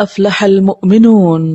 أفلح المؤمنون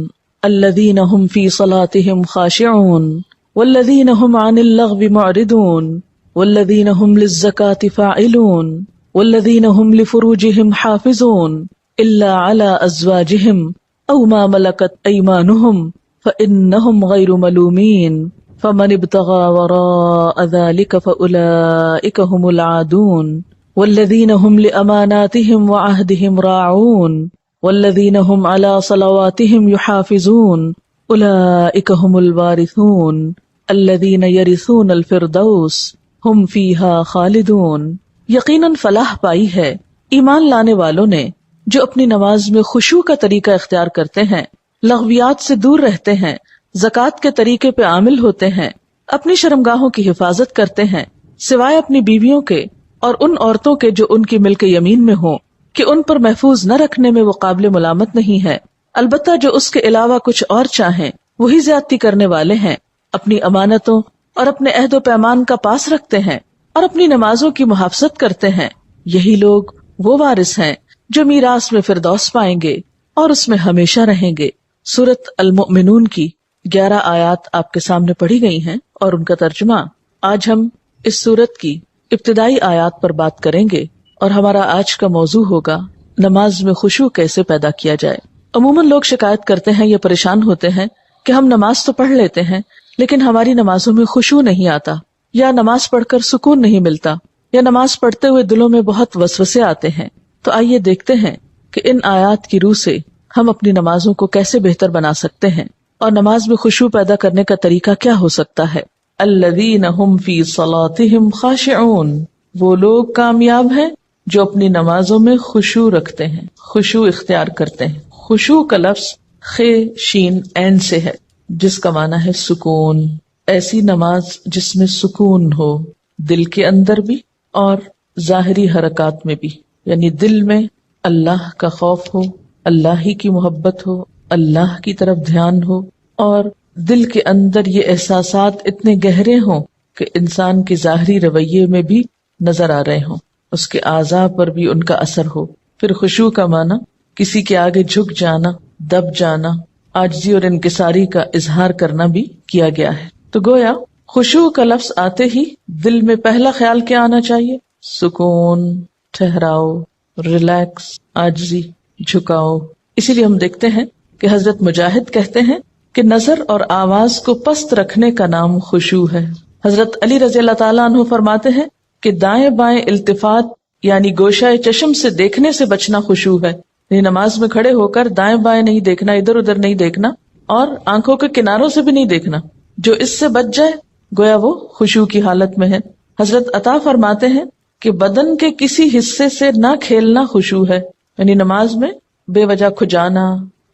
الذين هم في صلاتهم خاشعون والذين هم عن اللغو معرضون والذين هم للزكاة فاعلون والذين هم لفروجهم حافظون إلا على أزواجهم أو ما ملكت أيمانهم فإنهم غير ملومين فمن ابتغى وراء ذلك فأولئك هم العادون والذين هم لأماناتهم وعهدهم راعون والذين هم على صلواتهم يحافظون أولئك هم الوارثون الذين يرثون الفردوس هم فيها خالدون. یقیناً فلاح پائی ہے ایمان لانے والوں نے جو اپنی نماز میں خشوع کا طریقہ اختیار کرتے ہیں، لغویات سے دور رہتے ہیں، زکوٰۃ کے طریقے پہ عامل ہوتے ہیں، اپنی شرمگاہوں کی حفاظت کرتے ہیں سوائے اپنی بیویوں کے اور ان عورتوں کے جو ان کی ملک یمین میں ہوں کہ ان پر محفوظ نہ رکھنے میں وہ قابل ملامت نہیں ہے، البتہ جو اس کے علاوہ کچھ اور چاہیں وہی زیادتی کرنے والے ہیں، اپنی امانتوں اور اپنے عہد و پیمان کا پاس رکھتے ہیں اور اپنی نمازوں کی محافظت کرتے ہیں، یہی لوگ وہ وارث ہیں جو میراث میں فردوس پائیں گے اور اس میں ہمیشہ رہیں گے۔ سورۃ المؤمنون کی 11 آیات آپ کے سامنے پڑھی گئی ہیں اور ان کا ترجمہ۔ آج ہم اس سورت کی ابتدائی آیات پر بات کریں گے اور ہمارا آج کا موضوع ہوگا نماز میں خشوع کیسے پیدا کیا جائے۔ عموماً لوگ شکایت کرتے ہیں یا پریشان ہوتے ہیں کہ ہم نماز تو پڑھ لیتے ہیں لیکن ہماری نمازوں میں خشوع نہیں آتا، یا نماز پڑھ کر سکون نہیں ملتا، یا نماز پڑھتے ہوئے دلوں میں بہت وسوسے آتے ہیں۔ تو آئیے دیکھتے ہیں کہ ان آیات کی روح سے ہم اپنی نمازوں کو کیسے بہتر بنا سکتے ہیں اور نماز میں خشوع پیدا کرنے کا طریقہ کیا ہو سکتا ہے۔ الذین ہم فی صلاتہم خاشعون، وہ لوگ کامیاب ہیں جو اپنی نمازوں میں خشوع رکھتے ہیں، خشوع اختیار کرتے ہیں۔ خشوع کا لفظ خے شین عین سے ہے جس کا معنی ہے سکون، ایسی نماز جس میں سکون ہو، دل کے اندر بھی اور ظاہری حرکات میں بھی، یعنی دل میں اللہ کا خوف ہو، اللہ ہی کی محبت ہو، اللہ کی طرف دھیان ہو، اور دل کے اندر یہ احساسات اتنے گہرے ہوں کہ انسان کے ظاہری رویے میں بھی نظر آ رہے ہوں، اس کے اعضاء پر بھی ان کا اثر ہو۔ پھر خشوع کا معنی کسی کے آگے جھک جانا، دب جانا، عاجزی اور انکساری کا اظہار کرنا بھی کیا گیا ہے۔ تو گویا خشوع کا لفظ آتے ہی دل میں پہلا خیال کیا آنا چاہیے؟ سکون، ٹھہراؤ، ریلیکس، عاجزی، جھکاؤ۔ اسی لیے ہم دیکھتے ہیں کہ حضرت مجاہد کہتے ہیں کہ نظر اور آواز کو پست رکھنے کا نام خشوع ہے۔ حضرت علی رضی اللہ تعالیٰ عنہ فرماتے ہیں کہ دائیں بائیں التفات یعنی گوشہ چشم سے دیکھنے سے بچنا خشوع ہے، یعنی نماز میں کھڑے ہو کر دائیں بائیں نہیں دیکھنا، ادھر ادھر نہیں دیکھنا، اور آنکھوں کے کناروں سے بھی نہیں دیکھنا۔ جو اس سے بچ جائے گویا وہ خشوع کی حالت میں ہے۔ حضرت عطا فرماتے ہیں کہ بدن کے کسی حصے سے نہ کھیلنا خشوع ہے، یعنی نماز میں بے وجہ کھجانا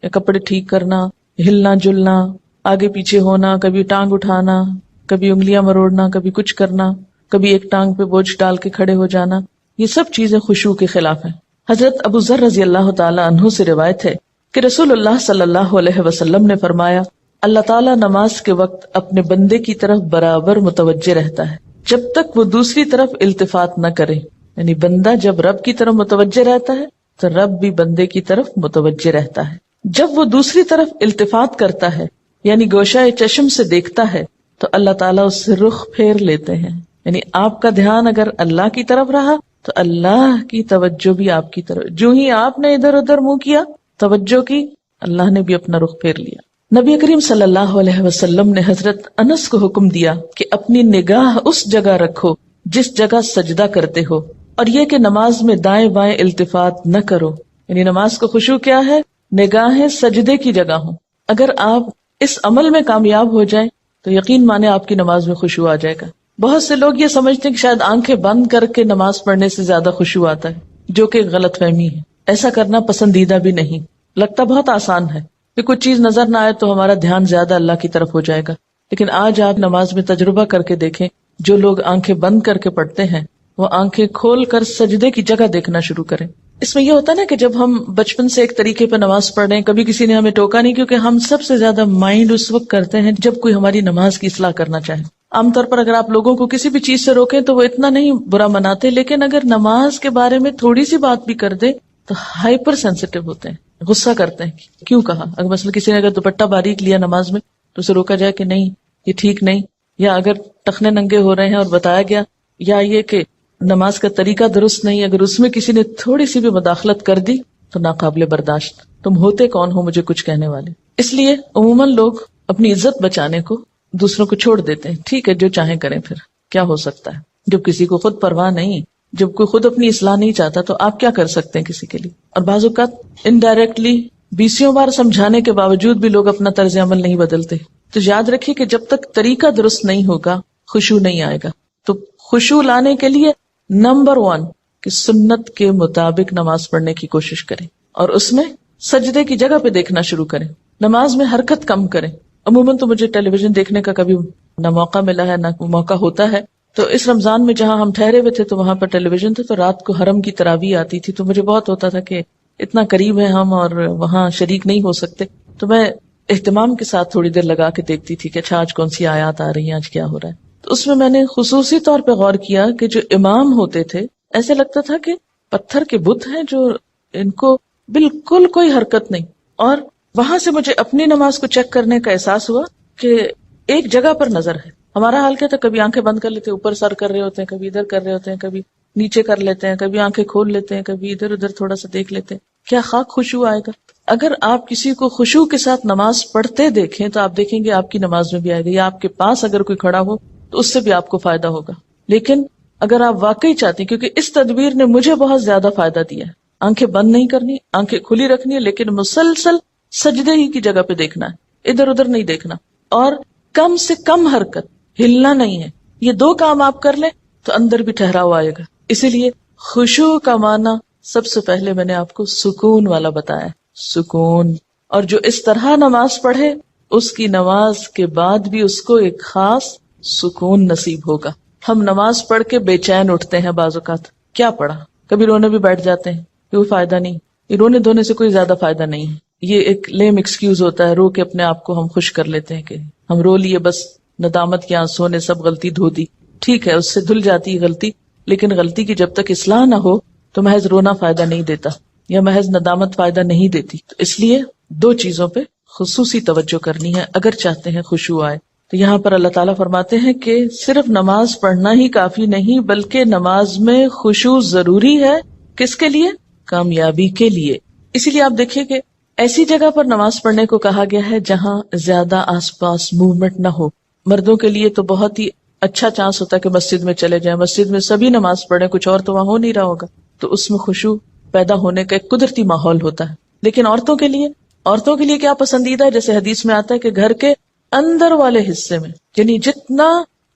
یا کپڑے ٹھیک کرنا، ہلنا جلنا، آگے پیچھے ہونا، کبھی ٹانگ اٹھانا، کبھی انگلیاں مروڑنا، کبھی کچھ کرنا، کبھی ایک ٹانگ پہ بوجھ ڈال کے کھڑے ہو جانا، یہ سب چیزیں خشوع کے خلاف ہیں۔ حضرت ابو ذر رضی اللہ تعالی عنہ سے روایت ہے کہ رسول اللہ صلی اللہ علیہ وسلم نے فرمایا، اللہ تعالیٰ نماز کے وقت اپنے بندے کی طرف برابر متوجہ رہتا ہے جب تک وہ دوسری طرف التفات نہ کرے، یعنی بندہ جب رب کی طرف متوجہ رہتا ہے تو رب بھی بندے کی طرف متوجہ رہتا ہے۔ جب وہ دوسری طرف التفات کرتا ہے یعنی گوشہ چشم سے دیکھتا ہے تو اللہ تعالیٰ اس سے رخ پھیر لیتے ہیں، یعنی آپ کا دھیان اگر اللہ کی طرف رہا تو اللہ کی توجہ بھی آپ کی طرف، جو ہی آپ نے ادھر ادھر منہ کیا، توجہ کی، اللہ نے بھی اپنا رخ پھیر لیا۔ نبی کریم صلی اللہ علیہ وسلم نے حضرت انس کو حکم دیا کہ اپنی نگاہ اس جگہ رکھو جس جگہ سجدہ کرتے ہو، اور یہ کہ نماز میں دائیں بائیں التفات نہ کرو، یعنی نماز کو خشوع کیا ہے؟ نگاہیں سجدے کی جگہ ہوں۔ اگر آپ اس عمل میں کامیاب ہو جائیں تو یقین مانے آپ کی نماز میں خشوع آ جائے گا۔ بہت سے لوگ یہ سمجھتے ہیں کہ شاید آنکھیں بند کر کے نماز پڑھنے سے زیادہ خشوع آتا ہے، جو کہ غلط فہمی ہے۔ ایسا کرنا پسندیدہ بھی نہیں، لگتا بہت آسان ہے کہ کچھ چیز نظر نہ آئے تو ہمارا دھیان زیادہ اللہ کی طرف ہو جائے گا، لیکن آج آپ نماز میں تجربہ کر کے دیکھیں، جو لوگ آنکھیں بند کر کے پڑھتے ہیں وہ آنکھیں کھول کر سجدے کی جگہ دیکھنا شروع کریں۔ اس میں یہ ہوتا ہے نا کہ جب ہم بچپن سے ایک طریقے پہ نماز پڑھ رہے ہیں، کبھی کسی نے ہمیں ٹوکا نہیں، کیونکہ ہم سب سے زیادہ مائنڈ اس وقت کرتے ہیں جب کوئی ہماری نماز کی اصلاح کرنا چاہے۔ عام طور پر اگر آپ لوگوں کو کسی بھی چیز سے روکیں تو وہ اتنا نہیں برا مناتے، لیکن اگر نماز کے بارے میں تھوڑی سی بات بھی کر دے تو ہائپر سینسیٹیو ہوتے ہیں، غصہ کرتے ہیں کیوں کہا. اگر مثلا کسی نے اگر دوپٹہ باریک لیا نماز میں تو اسے روکا جائے کہ نہیں یہ ٹھیک نہیں, یا اگر ٹخنے ننگے ہو رہے ہیں اور بتایا گیا, یا یہ کہ نماز کا طریقہ درست نہیں, اگر اس میں کسی نے تھوڑی سی بھی مداخلت کر دی تو ناقابل برداشت. تم ہوتے کون ہو مجھے کچھ کہنے والے. اس لیے عموماً لوگ اپنی عزت بچانے کو دوسروں کو چھوڑ دیتے ہیں. ٹھیک ہے جو چاہیں کریں, پھر کیا ہو سکتا ہے. جب کسی کو خود پرواہ نہیں, جب کوئی خود اپنی اصلاح نہیں چاہتا تو آپ کیا کر سکتے ہیں کسی کے لیے. اور بعض اوقات انڈائریکٹلی 20 بار سمجھانے کے باوجود بھی لوگ اپنا طرز عمل نہیں بدلتے. تو یاد رکھیے کہ جب تک طریقہ درست نہیں ہوگا خشوع نہیں آئے گا. تو خشوع لانے کے لیے نمبر 1 کہ سنت کے مطابق نماز پڑھنے کی کوشش کریں, اور اس میں سجدے کی جگہ پہ دیکھنا شروع کریں. نماز میں حرکت کم کریں. عموماً تو مجھے ٹیلی ویژن دیکھنے کا کبھی نہ موقع ملا ہے نہ موقع ہوتا ہے. تو اس رمضان میں جہاں ہم ٹھہرے ہوئے تھے تو وہاں پر ٹیلی ویژن تھے, تو رات کو حرم کی تراویح آتی تھی, تو مجھے بہت ہوتا تھا کہ اتنا قریب ہے ہم اور وہاں شریک نہیں ہو سکتے. تو میں اہتمام کے ساتھ تھوڑی دیر لگا کے دیکھتی تھی کہ اچھا آج کون سی آیات آ رہی ہیں, آج کیا ہو رہا ہے. تو اس میں میں نے خصوصی طور پہ غور کیا کہ جو امام ہوتے تھے ایسے لگتا تھا کہ پتھر کے بت ہیں جو ان کو بالکل کوئی حرکت نہیں. اور وہاں سے مجھے اپنی نماز کو چیک کرنے کا احساس ہوا کہ ایک جگہ پر نظر ہے. ہمارا حال کیا تھا, کبھی آنکھیں بند کر لیتے ہیں, اوپر سر کر رہے ہوتے ہیں, کبھی ادھر کر رہے ہوتے ہیں, کبھی نیچے کر لیتے ہیں, کبھی آنکھیں کھول لیتے ہیں, کبھی ادھر ادھر تھوڑا سا دیکھ لیتے ہیں. کیا خاک خشوع آئے گا؟ اگر آپ کسی کو خشوع کے ساتھ نماز پڑھتے دیکھیں تو آپ دیکھیں گے آپ کی نماز میں بھی آئے گا, یا آپ کے پاس اگر کوئی کھڑا ہو تو اس سے بھی آپ کو فائدہ ہوگا. لیکن اگر آپ واقعی چاہتے ہیں, کیونکہ اس تدبیر نے مجھے بہت زیادہ فائدہ دیا ہے, آنکھیں بند نہیں کرنی, آنکھیں کھلی رکھنی ہے, لیکن مسلسل سجدے ہی کی جگہ پہ دیکھنا ہے, ادھر ادھر نہیں دیکھنا, اور کم سے کم حرکت, ہلنا نہیں ہے. یہ 2 کام آپ کر لیں تو اندر بھی ٹھہراؤ آئے گا. اسی لیے خشوع کا معنی سب سے پہلے میں نے آپ کو سکون والا بتایا, سکون. اور جو اس طرح نماز پڑھے اس کی نماز کے بعد بھی اس کو ایک خاص سکون نصیب ہوگا. ہم نماز پڑھ کے بے چین اٹھتے ہیں بعض اوقات, کیا پڑھا, کبھی رونے بھی بیٹھ جاتے ہیں, کوئی فائدہ نہیں. یہ رونے دھونے سے کوئی زیادہ فائدہ نہیں ہے, یہ ایک لیم ایکسکیوز ہوتا ہے. رو کے اپنے آپ کو ہم خوش کر لیتے ہیں کہ ہم رو لیے, بس ندامت کے آنسوں نے سب غلطی دھو دی. ٹھیک ہے, اس سے دھل جاتی ہے غلطی, لیکن غلطی کی جب تک اصلاح نہ ہو تو محض رونا فائدہ نہیں دیتا, یا محض ندامت فائدہ نہیں دیتی. تو اس لیے 2 چیزوں پہ خصوصی توجہ کرنی ہے اگر چاہتے ہیں خشوع آئے. تو یہاں پر اللہ تعالیٰ فرماتے ہیں کہ صرف نماز پڑھنا ہی کافی نہیں, بلکہ نماز میں خشوع ضروری ہے. کس کے لیے؟ کامیابی کے لیے. اسی لیے آپ دیکھیں کہ ایسی جگہ پر نماز پڑھنے کو کہا گیا ہے جہاں زیادہ آس پاس موومنٹ نہ ہو. مردوں کے لیے تو بہت ہی اچھا چانس ہوتا ہے کہ مسجد میں چلے جائیں, مسجد میں سبھی نماز پڑھیں, کچھ اور تو وہاں ہو نہیں رہا ہوگا, تو اس میں خشوع پیدا ہونے کا ایک قدرتی ماحول ہوتا ہے. لیکن عورتوں کے لیے کیا پسندیدہ ہے؟ جیسے حدیث میں آتا ہے کہ گھر کے اندر والے حصے میں, یعنی جتنا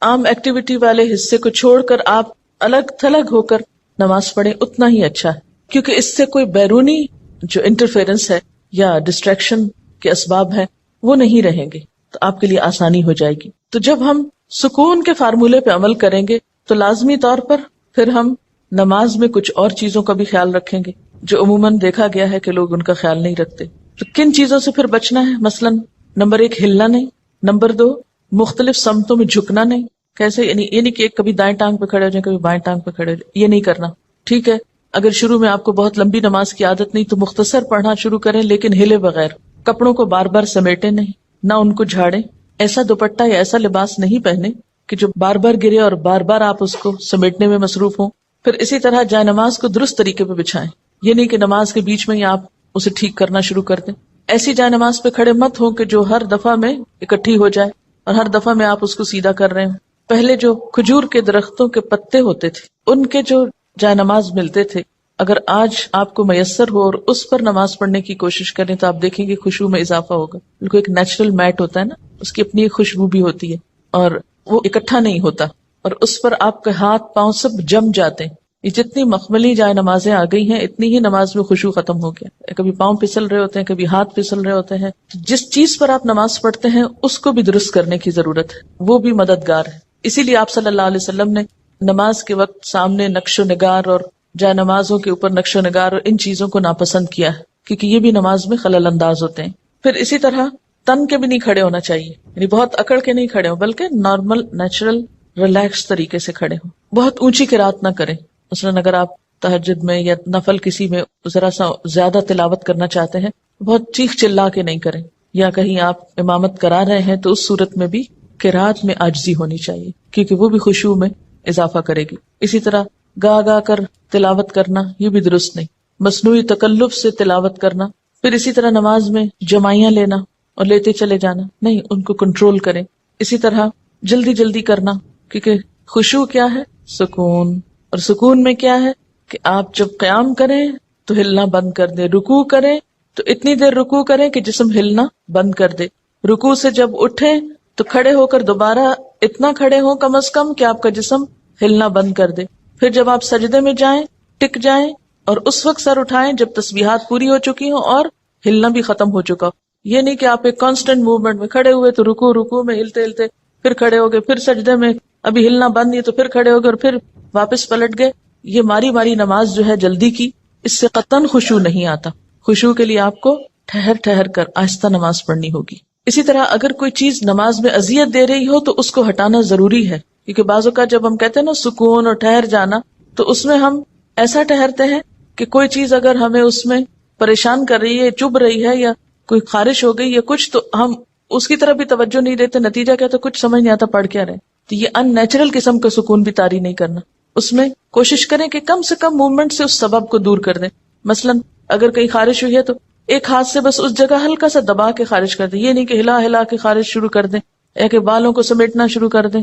عام ایکٹیویٹی والے حصے کو چھوڑ کر آپ الگ تھلگ ہو کر نماز پڑھیں اتنا ہی اچھا ہے, کیونکہ اس سے کوئی بیرونی جو انٹرفیرنس ہے یا ڈسٹریکشن کے اسباب ہیں وہ نہیں رہیں گے, تو آپ کے لیے آسانی ہو جائے گی. تو جب ہم سکون کے فارمولے پہ عمل کریں گے تو لازمی طور پر پھر ہم نماز میں کچھ اور چیزوں کا بھی خیال رکھیں گے جو عموماً دیکھا گیا ہے کہ لوگ ان کا خیال نہیں رکھتے. تو کن چیزوں سے پھر بچنا ہے؟ مثلاً نمبر 1 ہلنا نہیں, نمبر 2 مختلف سمتوں میں جھکنا نہیں. کیسے؟ یعنی کہ کبھی دائیں ٹانگ پہ کھڑے ہو جائیں, کبھی بائیں ٹانگ پہ کھڑے ہو جائیں, یہ نہیں کرنا. ٹھیک ہے, اگر شروع میں آپ کو بہت لمبی نماز کی عادت نہیں تو مختصر پڑھنا شروع کریں, لیکن ہلے بغیر. کپڑوں کو بار بار سمیٹے نہیں, نہ ان کو جھاڑیں. ایسا دوپٹہ یا ایسا لباس نہیں پہنے کہ جو بار بار گرے اور بار بار آپ اس کو سمیٹنے میں مصروف ہوں. پھر اسی طرح جائے نماز کو درست طریقے پہ بچھائیں, یہ نہیں کہ نماز کے بیچ میں ہی آپ اسے ٹھیک کرنا شروع کر دیں. ایسی جائے نماز پہ کھڑے مت ہوں کہ جو ہر دفعہ میں اکٹھی ہو جائے اور ہر دفعہ میں آپ اس کو سیدھا کر رہے ہوں. پہلے جو کھجور کے درختوں کے پتے ہوتے تھے ان کے جو جائے نماز ملتے تھے, اگر آج آپ کو میسر ہو اور اس پر نماز پڑھنے کی کوشش کریں تو آپ دیکھیں گے خشوع میں اضافہ ہوگا. بالکل ایک نیچرل میٹ ہوتا ہے نا, اس کی اپنی ایک خوشبو بھی ہوتی ہے اور وہ اکٹھا نہیں ہوتا, اور اس پر آپ کے ہاتھ پاؤں سب جم جاتے ہیں. یہ جتنی مخملی جائے نمازیں آ گئی ہیں اتنی ہی نماز میں خشوع ختم ہو گیا. کبھی پاؤں پھسل رہے ہوتے ہیں, کبھی ہاتھ پھسل رہے ہوتے ہیں. جس چیز پر آپ نماز پڑھتے ہیں اس کو بھی درست کرنے کی ضرورت ہے, وہ بھی مددگار ہے. اسی لیے آپ صلی اللہ علیہ وسلم نے نماز کے وقت سامنے نقش و نگار اور جائے نمازوں کے اوپر نقش و نگار اور ان چیزوں کو ناپسند کیا ہے, کیونکہ یہ بھی نماز میں خلل انداز ہوتے ہیں. پھر اسی طرح تن کے بھی نہیں کھڑے ہونا چاہیے, یعنی بہت اکڑ کے نہیں کھڑے ہوں بلکہ نارمل نیچرل ریلیکس طریقے سے کھڑے ہوں. بہت اونچی قرات نہ کریں. مثلاً اگر آپ تہجد میں یا نفل کسی میں ذرا سا زیادہ تلاوت کرنا چاہتے ہیں، بہت چیخ چلا کے نہیں کریں، یا کہیں آپ امامت کرا رہے ہیں تو اس صورت میں بھی قرات میں عاجزی ہونی چاہیے، کیونکہ وہ بھی خشوع میں اضافہ کرے گی۔ اسی طرح گا گا کر تلاوت کرنا یہ بھی درست نہیں، مصنوعی تکلف سے تلاوت کرنا، پھر اسی طرح نماز میں جمائیاں لینا اور لیتے چلے جانا، نہیں، ان کو کنٹرول کریں۔ اسی طرح جلدی جلدی کرنا، کیونکہ خشوع کیا ہے؟ سکون، اور سکون میں کیا ہے کہ آپ جب قیام کریں تو ہلنا بند کر دیں، رکوع کریں تو اتنی دیر رکوع کریں کہ جسم ہلنا بند کر دے، رکوع سے جب اٹھیں تو کھڑے ہو کر دوبارہ اتنا کھڑے ہوں کم از کم کہ آپ کا جسم ہلنا بند کر دے، پھر جب آپ سجدے میں جائیں ٹک جائیں اور اس وقت سر اٹھائیں جب تسبیحات پوری ہو چکی ہوں اور ہلنا بھی ختم ہو چکا ہو۔ یہ نہیں کہ آپ ایک کانسٹنٹ موومنٹ میں کھڑے ہوئے تو رکوع میں ہلتے ہلتے پھر کھڑے ہو گئے، پھر سجدے میں ابھی ہلنا بند نہیں تو پھر کھڑے ہو گئے اور پھر واپس پلٹ گئے۔ یہ ماری ماری نماز جو ہے جلدی کی، اس سے قطعاً خشوع نہیں آتا۔ خشوع کے لیے آپ کو ٹھہر ٹھہر کر آہستہ نماز پڑھنی ہوگی۔ اسی طرح اگر کوئی چیز نماز میں اذیت دے رہی ہو تو اس کو ہٹانا ضروری ہے، کیونکہ بعض اوقات جب ہم کہتے ہیں نا سکون اور ٹھہر جانا، تو اس میں ہم ایسا ٹھہرتے ہیں کہ کوئی چیز اگر ہمیں اس میں پریشان کر رہی ہے، چبھ رہی ہے، یا کوئی خارش ہو گئی یا کچھ، تو ہم اس کی طرف بھی توجہ نہیں دیتے، نتیجہ کیا تو کچھ سمجھ نہیں آتا پڑھ کیا رہے۔ تو یہ ان نیچرل قسم کا سکون بھی طاری نہیں کرنا، اس میں کوشش کریں کہ کم سے کم موومنٹ سے اس سبب کو دور کر دیں۔ مثلا اگر کہیں خارش ہوئی ہے تو ایک ہاتھ سے بس اس جگہ ہلکا سا دبا کے خارش کر دیں، یہ نہیں کہ ہلا ہلا کے خارش شروع کر دیں، یا کہ بالوں کو سمیٹنا شروع کر دیں،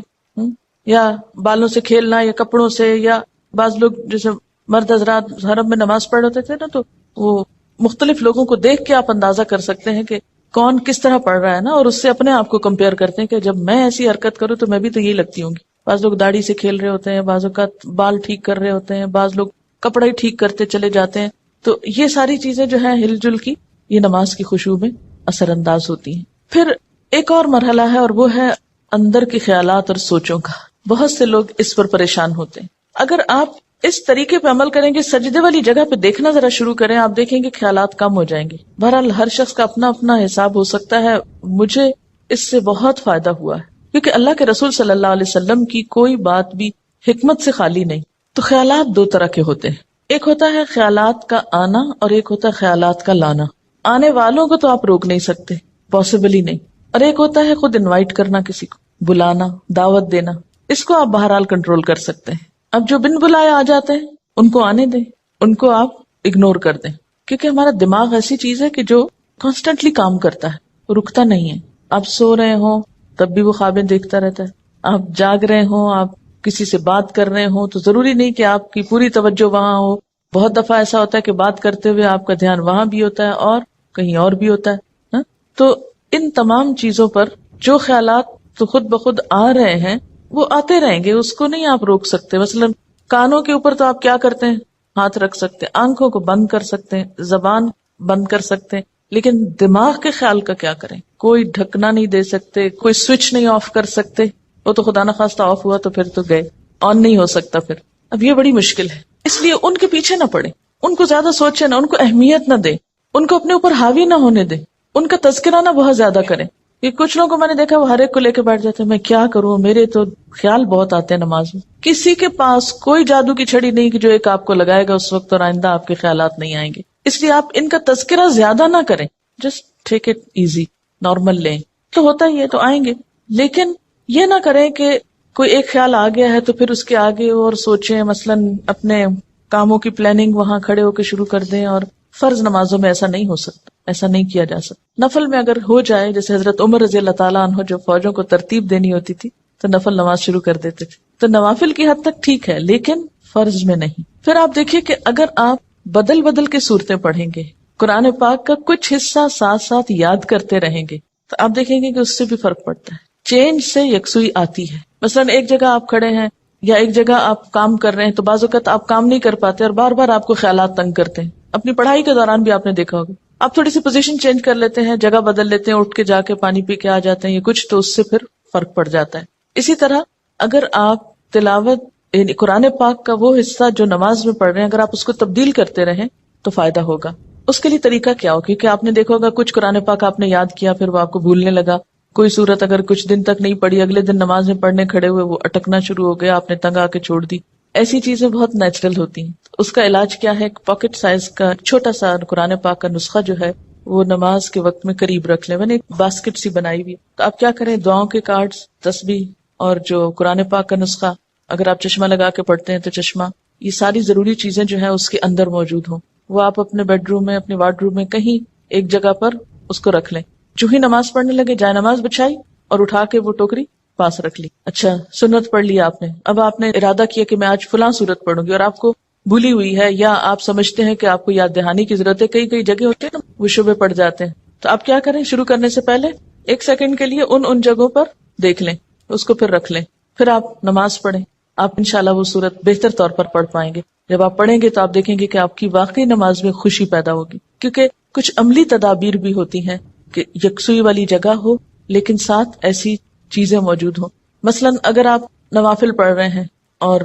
یا بالوں سے کھیلنا یا کپڑوں سے، یا بعض لوگ جیسے مرد حضرات حرم میں نماز پڑھ ہوتے تھے نا، تو وہ مختلف لوگوں کو دیکھ کے آپ اندازہ کر سکتے ہیں کہ کون کس طرح پڑھ رہا ہے نا، اور اس سے اپنے آپ کو کمپیئر کرتے ہیں کہ جب میں ایسی حرکت کروں تو میں بھی تو یہی لگتی ہوں گی۔ بعض لوگ داڑھی سے کھیل رہے ہوتے ہیں، بعض اوقات بال ٹھیک کر رہے ہوتے ہیں، بعض لوگ کپڑا ہی ٹھیک کرتے چلے جاتے ہیں۔ تو یہ ساری چیزیں جو ہیں ہل جل کی، یہ نماز کی خشوع میں اثر انداز ہوتی ہیں۔ پھر ایک اور مرحلہ ہے اور وہ ہے اندر کے خیالات اور سوچوں کا۔ بہت سے لوگ اس پر پریشان ہوتے ہیں۔ اگر آپ اس طریقے پہ عمل کریں گے، سجدے والی جگہ پہ دیکھنا ذرا شروع کریں، آپ دیکھیں گے خیالات کم ہو جائیں گے۔ بہرحال ہر شخص کا اپنا اپنا حساب ہو سکتا ہے، مجھے اس سے بہت فائدہ ہوا ہے، کیونکہ اللہ کے رسول صلی اللہ علیہ وسلم کی کوئی بات بھی حکمت سے خالی نہیں۔ تو خیالات دو طرح کے ہوتے ہیں، ایک ہوتا ہے خیالات کا آنا اور ایک ہوتا ہے خیالات کا لانا۔ آنے والوں کو تو آپ روک نہیں سکتے، پاسبل ہی نہیں، اور ایک ہوتا ہے خود انوائٹ کرنا، کسی کو بلانا، دعوت دینا، اس کو آپ بہرحال کنٹرول کر سکتے ہیں۔ اب جو بن بلائے آ جاتے ہیں ان کو آنے دیں، ان کو آپ اگنور کر دیں، کیونکہ ہمارا دماغ ایسی چیز ہے کہ جو کانسٹنٹلی کام کرتا ہے، رکتا نہیں ہے۔ آپ سو رہے ہوں تب بھی وہ خوابیں دیکھتا رہتا ہے، آپ جاگ رہے ہوں، آپ کسی سے بات کر رہے ہوں تو ضروری نہیں کہ آپ کی پوری توجہ وہاں ہو۔ بہت دفعہ ایسا ہوتا ہے کہ بات کرتے ہوئے آپ کا دھیان وہاں بھی ہوتا ہے اور کہیں اور بھی ہوتا ہے۔ تو ان تمام چیزوں پر جو خیالات تو خود بخود آ رہے ہیں وہ آتے رہیں گے، اس کو نہیں آپ روک سکتے۔ مثلا کانوں کے اوپر تو آپ کیا کرتے ہیں، ہاتھ رکھ سکتے ہیں، آنکھوں کو بند کر سکتے ہیں، زبان بند کر سکتے ہیں، لیکن دماغ کے خیال کا کیا کریں؟ کوئی ڈھکنا نہیں دے سکتے، کوئی سوئچ نہیں آف کر سکتے، وہ تو خدا نخواستہ آف ہوا تو پھر تو گئے، آن نہیں ہو سکتا پھر۔ اب یہ بڑی مشکل ہے، اس لیے ان کے پیچھے نہ پڑے، ان کو زیادہ سوچے نہ، ان کو اہمیت نہ دے، ان کو اپنے اوپر حاوی نہ ہونے دے، ان کا تذکرہ نہ بہت زیادہ کریں۔ کہ کچھ لوگوں کو میں نے دیکھا وہ ہر ایک کو لے کے بیٹھ جاتے ہیں، میں کیا کروں، میرے تو خیال بہت آتے ہیں نماز میں۔ کسی کے پاس کوئی جادو کی چھڑی نہیں کہ جو ایک آپ کو لگائے گا اس وقت اور آئندہ آپ کے خیالات نہیں آئیں گے، اس لیے آپ ان کا تذکرہ زیادہ نہ کریں، just take it easy, normal لیں، تو ہوتا ہی ہے تو آئیں گے، لیکن یہ نہ کریں کہ کوئی ایک خیال آ گیا ہے تو پھر اس کے آگے اور سوچیں، مثلا اپنے کاموں کی پلاننگ وہاں کھڑے ہو کے شروع کر دیں۔ اور فرض نمازوں میں ایسا نہیں ہو سکتا، ایسا نہیں کیا جا سکتا۔ نفل میں اگر ہو جائے، جیسے حضرت عمر رضی اللہ تعالیٰ عنہ جو فوجوں کو ترتیب دینی ہوتی تھی تو نفل نماز شروع کر دیتے تھے، تو نوافل کی حد تک ٹھیک ہے لیکن فرض میں نہیں۔ پھر آپ دیکھیے کہ اگر آپ بدل بدل کے صورتیں پڑھیں گے، قرآن پاک کا کچھ حصہ ساتھ ساتھ یاد کرتے رہیں گے، تو آپ دیکھیں گے کہ اس سے بھی فرق پڑتا ہے، چینج سے یکسوئی آتی ہے۔ مثلا ایک جگہ آپ کھڑے ہیں یا ایک جگہ آپ کام کر رہے ہیں تو بعض اوقات آپ کام نہیں کر پاتے اور بار بار آپ کو خیالات تنگ کرتے ہیں۔ اپنی پڑھائی کے دوران بھی آپ نے دیکھا ہوگا، آپ تھوڑی سی پوزیشن چینج کر لیتے ہیں، جگہ بدل لیتے ہیں، اٹھ کے جا کے پانی پی کے آ جاتے ہیں، یہ کچھ تو اس سے پھر فرق پڑ جاتا ہے۔ اسی طرح اگر آپ تلاوت یعنی قرآن پاک کا وہ حصہ جو نماز میں پڑھ رہے ہیں اگر آپ اس کو تبدیل کرتے رہیں تو فائدہ ہوگا۔ اس کے لیے طریقہ کیا ہو، کیونکہ آپ نے دیکھا ہوگا کچھ قرآن پاک آپ نے یاد کیا پھر وہ آپ کو بھولنے لگا، کوئی صورت اگر کچھ دن تک نہیں پڑھی، اگلے دن نماز میں پڑھنے کھڑے ہوئے وہ اٹکنا شروع ہو گیا، آپ نے تنگ آ کے چھوڑ دی۔ ایسی چیزیں بہت نیچرل ہوتی ہیں. اس کا علاج کیا ہے؟ ایک پاکٹ سائز کا چھوٹا سا قرآن پاک کا نسخہ جو ہے وہ نماز کے وقت میں قریب رکھ لیں. میں نے ایک باسکٹ سی بنائی ہوئی. تو آپ کیا کریں، دعاؤں کے کارڈز، تسبیح اور جو قرآن پاک کا نسخہ، اگر آپ چشمہ لگا کے پڑھتے ہیں تو چشمہ، یہ ساری ضروری چیزیں جو ہیں اس کے اندر موجود ہوں. وہ آپ اپنے بیڈ روم میں، اپنے وارڈ روم میں، کہیں ایک جگہ پر اس کو رکھ لیں. جو ہی نماز پڑھنے لگے جائے نماز بچھائی اور اٹھا کے وہ ٹوکری پاس رکھ لی. اچھا سنت پڑھ لی آپ نے، اب آپ نے ارادہ کیا کہ میں آج فلاں سورت پڑھوں گی اور آپ کو بھولی ہوئی ہے یا آپ سمجھتے ہیں کہ آپ کو یاد دہانی کی ضرورت ہے. کئی کئی جگہ ہوتے ہیں نا وہ شبے پڑ جاتے ہیں. تو آپ کیا کریں، شروع کرنے سے پہلے 1 سیکنڈ کے لیے ان جگہوں پر دیکھ لیں، اس کو پھر رکھ لیں، پھر آپ نماز پڑھیں. آپ انشاءاللہ وہ سورت بہتر طور پر پڑھ پائیں گے. جب آپ پڑھیں گے تو آپ دیکھیں گے کہ آپ کی واقعی نماز میں خوشی پیدا ہوگی. کیونکہ کچھ عملی تدابیر بھی ہوتی ہیں کہ یکسوئی والی جگہ ہو لیکن ساتھ ایسی چیزیں موجود ہوں. مثلا اگر آپ نوافل پڑھ رہے ہیں اور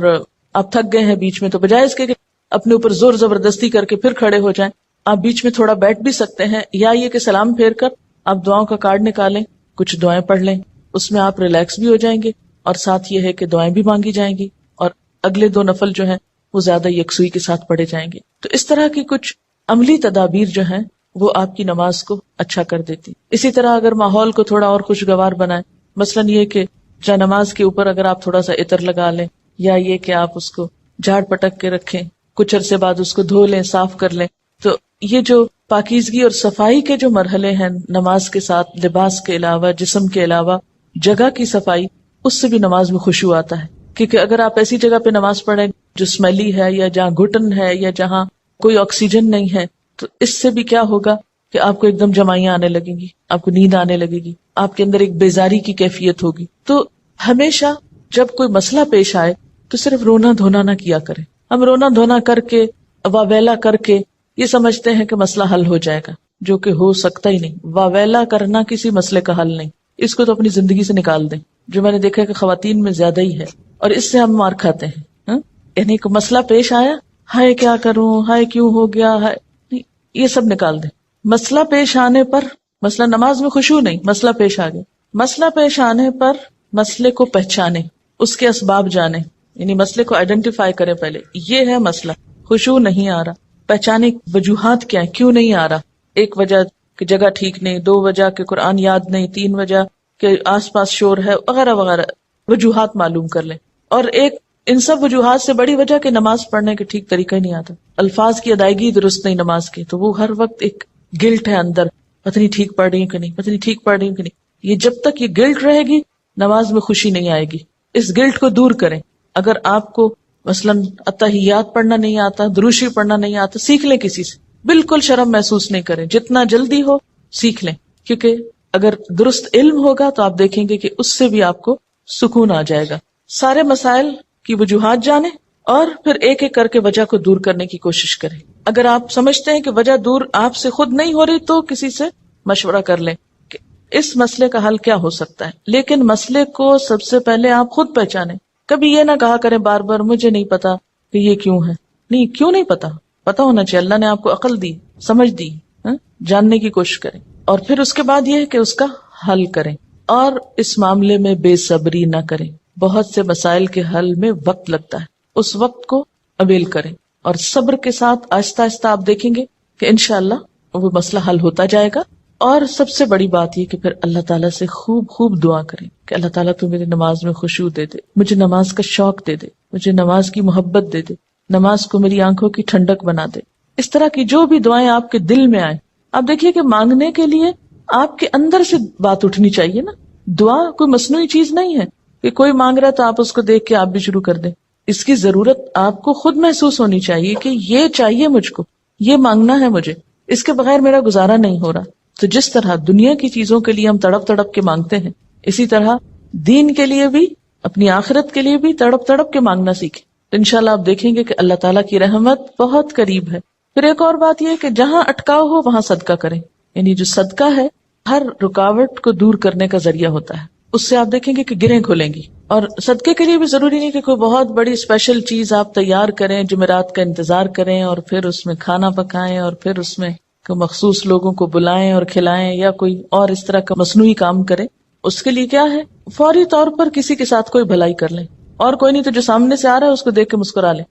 آپ تھک گئے ہیں بیچ میں، تو بجائے اس کے کہ اپنے اوپر زور زبردستی کر کے پھر کھڑے ہو جائیں، آپ بیچ میں تھوڑا بیٹھ بھی سکتے ہیں، یا یہ کہ سلام پھیر کر آپ دعاؤں کا کارڈ نکالیں، کچھ دعائیں پڑھ لیں. اس میں آپ ریلیکس بھی ہو جائیں گے اور ساتھ یہ ہے کہ دعائیں بھی مانگی جائیں گی اور اگلے 2 نفل جو ہیں وہ زیادہ یکسوئی کے ساتھ پڑھے جائیں گے. تو اس طرح کی کچھ عملی تدابیر جو ہیں وہ آپ کی نماز کو اچھا کر دیتی. اسی طرح اگر ماحول کو تھوڑا اور خوشگوار بنائیں، مثلا یہ کہ جا نماز کے اوپر اگر آپ تھوڑا سا عطر لگا لیں، یا یہ کہ آپ اس کو جھاڑ پٹک کے رکھیں، کچھ عرصے بعد اس کو دھو لیں، صاف کر لیں. تو یہ جو پاکیزگی اور صفائی کے جو مرحلے ہیں نماز کے ساتھ، لباس کے علاوہ، جسم کے علاوہ جگہ کی صفائی، اس سے بھی نماز میں خشوع آتا ہے. کیونکہ اگر آپ ایسی جگہ پہ نماز پڑھیں جو اسمیلی ہے، یا جہاں گھٹن ہے، یا جہاں کوئی آکسیجن نہیں ہے، تو اس سے بھی کیا ہوگا کہ آپ کو ایک دم جمائیاں آنے لگیں گی، آپ کو نیند آنے لگے گی، آپ کے اندر ایک بیزاری کی کیفیت ہوگی. تو ہمیشہ جب کوئی مسئلہ پیش آئے تو صرف رونا دھونا نہ کیا کریں. ہم رونا دھونا کر کے، واویلا کر کے یہ سمجھتے ہیں کہ مسئلہ حل ہو جائے گا، جو کہ ہو سکتا ہی نہیں. واویلا کرنا کسی مسئلے کا حل نہیں. اس کو تو اپنی زندگی سے نکال دیں، جو میں نے دیکھا کہ خواتین میں زیادہ ہی ہے، اور اس سے ہم مار کھاتے ہیں. یعنی کوئی مسئلہ پیش آیا، ہائے کیا کروں، ہائے کیوں ہو گیا، ہائے، یہ سب نکال دیں. مسئلہ پیش آنے پر، مسئلہ نماز میں خشوع نہیں، مسئلہ پیش آ گیا، مسئلہ پیش آنے پر مسئلے کو پہچانے، اس کے اسباب جانے، یعنی مسئلے کو آئیڈینٹیفائی کریں. پہلے یہ ہے مسئلہ، خشوع نہیں آ رہا، پہچانے وجوہات کیا ہیں، کیوں نہیں آ رہا. 1 وجہ کہ جگہ ٹھیک نہیں، 2 وجہ کہ قرآن یاد نہیں، 3 وجہ کہ آس پاس شور ہے، وغیرہ وغیرہ وجوہات معلوم کر لیں. اور ایک ان سب وجوہات سے بڑی وجہ کہ نماز پڑھنے کے ٹھیک طریقہ ہی نہیں آتا، الفاظ کی ادائیگی درست نہیں نماز کی، تو وہ ہر وقت ایک گلٹ ہے اندر، پتہ نہیں ٹھیک پڑھ رہی ہوں کہ نہیں، پتہ نہیں ٹھیک پڑھ رہی ہوں کہ نہیں. یہ جب تک یہ گلٹ رہے گی نماز میں خوشی نہیں آئے گی. اس گلٹ کو دور کریں. اگر آپ کو مثلاً اتحیات پڑھنا نہیں آتا، دروشی پڑھنا نہیں آتا، سیکھ لیں کسی سے، بالکل شرم محسوس نہیں کریں، جتنا جلدی ہو سیکھ لیں. کیونکہ اگر درست علم ہوگا تو آپ دیکھیں گے کہ اس سے بھی آپ کو سکون آ جائے گا. سارے مسائل کی وجوہات جانیں اور پھر ایک ایک کر کے وجہ کو دور کرنے کی کوشش کریں. اگر آپ سمجھتے ہیں کہ وجہ دور آپ سے خود نہیں ہو رہی تو کسی سے مشورہ کر لیں کہ اس مسئلے کا حل کیا ہو سکتا ہے. لیکن مسئلے کو سب سے پہلے آپ خود پہچانیں. کبھی یہ نہ کہا کریں بار بار مجھے نہیں پتا کہ یہ کیوں ہے. نہیں، کیوں نہیں پتا، پتا ہونا چاہیے. اللہ نے آپ کو عقل دی، سمجھ دی، جاننے کی کوشش کریں. اور پھر اس کے بعد یہ ہے کہ اس کا حل کریں. اور اس معاملے میں بے صبری نہ کریں. بہت سے مسائل کے حل میں وقت لگتا ہے، اس وقت کو اویل کریں اور صبر کے ساتھ آہستہ آہستہ آپ دیکھیں گے کہ انشاءاللہ وہ مسئلہ حل ہوتا جائے گا. اور سب سے بڑی بات یہ کہ پھر اللہ تعالیٰ سے خوب خوب دعا کریں کہ اللہ تعالیٰ تو میری نماز میں خشوع دے دے، مجھے نماز کا شوق دے دے، مجھے نماز کی محبت دے دے، نماز کو میری آنکھوں کی ٹھنڈک بنا دے. اس طرح کی جو بھی دعائیں آپ کے دل میں آئیں، آپ دیکھیے کہ مانگنے کے لیے آپ کے اندر سے بات اٹھنی چاہیے نا. دعا کوئی مصنوعی چیز نہیں ہے کہ کوئی مانگ رہا ہے تو آپ اس کو دیکھ کے آپ بھی شروع کر دیں. اس کی ضرورت آپ کو خود محسوس ہونی چاہیے کہ یہ چاہیے مجھ کو، یہ مانگنا ہے مجھے، اس کے بغیر میرا گزارا نہیں ہو رہا. تو جس طرح دنیا کی چیزوں کے لیے ہم تڑپ تڑپ کے مانگتے ہیں، اسی طرح دین کے لیے بھی، اپنی آخرت کے لیے بھی تڑپ تڑپ کے مانگنا سیکھیں. تو انشاءاللہ آپ دیکھیں گے کہ اللہ تعالیٰ کی رحمت بہت قریب ہے. پھر ایک اور بات یہ کہ جہاں اٹکاؤ ہو وہاں صدقہ کریں. یعنی جو صدقہ ہے ہر رکاوٹ کو دور کرنے کا ذریعہ ہوتا ہے. اس سے آپ دیکھیں گے کہ گرہیں کھلیں گی. اور صدقے کے لیے بھی ضروری نہیں کہ کوئی بہت بڑی اسپیشل چیز آپ تیار کریں، جمعرات کا انتظار کریں اور پھر اس میں کھانا پکائیں اور پھر اس میں مخصوص لوگوں کو بلائیں اور کھلائیں، یا کوئی اور اس طرح کا مصنوعی کام کریں. اس کے لیے کیا ہے، فوری طور پر کسی کے ساتھ کوئی بھلائی کر لیں. اور کوئی نہیں تو جو سامنے سے آ رہا ہے اس کو دیکھ کے مسکرا لیں.